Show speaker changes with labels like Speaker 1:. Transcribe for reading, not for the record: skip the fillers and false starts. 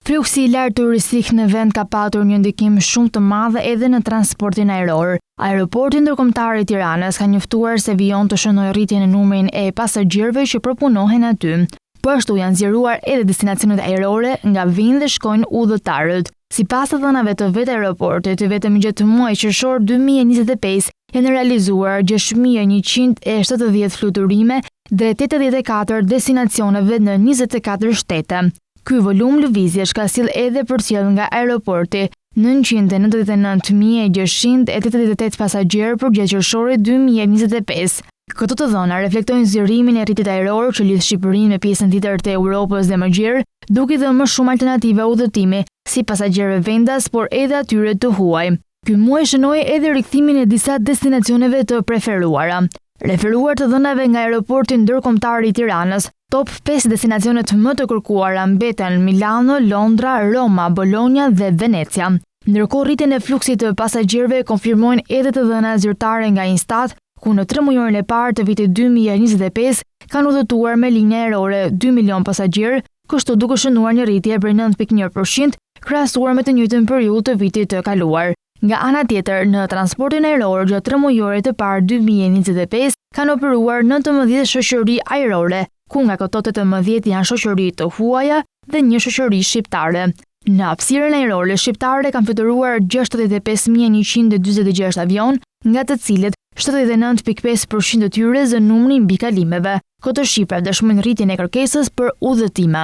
Speaker 1: Fluksi I lartë turistik në vend ka patur një ndikim shumë të madh edhe në transportin ajror. Aeroporti ndërkombëtar I Tiranës ka njoftuar se vijon të shënojë rritjen e numrit e pasagjerëve që përpunohen aty. Po ashtu janë zgjeruar edhe destinacionet ajrore nga vijnë dhe shkojnë udhëtarët. Sipas të dhënave të vetë aeroportit, vetëm gjatë muajit qershor 2025 janë realizuar 6170 fluturime drejt 84 destinacioneve në 24 shtete. Ky volum lëvizjesh ka sill edhe përcjell nga aeroporti 999.688 pasagjerë për gjatë qershorit 2025. Këto të dhëna reflektojnë zgjerimin e rritit ajror që lidh Shqipërinë me pjesën tjetër të Europës dhe më gjerë, duke dhënë më shumë alternativa udhëtimi si pasagjerëve vendas, por edhe atyre të huaj. Ky muaj shënoi edhe rikthimin e disa destinacioneve të preferuara. Referuar të dhënave nga aeroporti ndërkombëtar I Tiranës, top 5 destinacionet më të kërkuara mbeten Milano, Londra, Roma, Bologna dhe Venecia. Ndërkohë rritjen e fluksit të pasagjerëve konfirmojnë edhe të dhëna zyrtare nga Instat, ku në 3 mujorin e parë të vitit 2025 kanë udhëtuar me linja ajrore 2 milion pasagjerë, kështu duke shënuar një rritje prej 9.1% krahasuar me të njëjtën periudhë të vitit të kaluar. Nga ana tjetër, në transportin ajror gjatë 3 mujorit të parë 2025 kanë operuar 19 shoqëri ajrore, ku nga këto 18 janë shoqëri të huaja dhe një shoqëri shqiptare. Në hapësirën ajrore shqiptare kanë fluturuar 65.146 avion, nga të cilët 79.5% të tyre zënunin mbi kalimeve. Këto shifra dëshmojnë rritjen e kërkesës për udhëtime.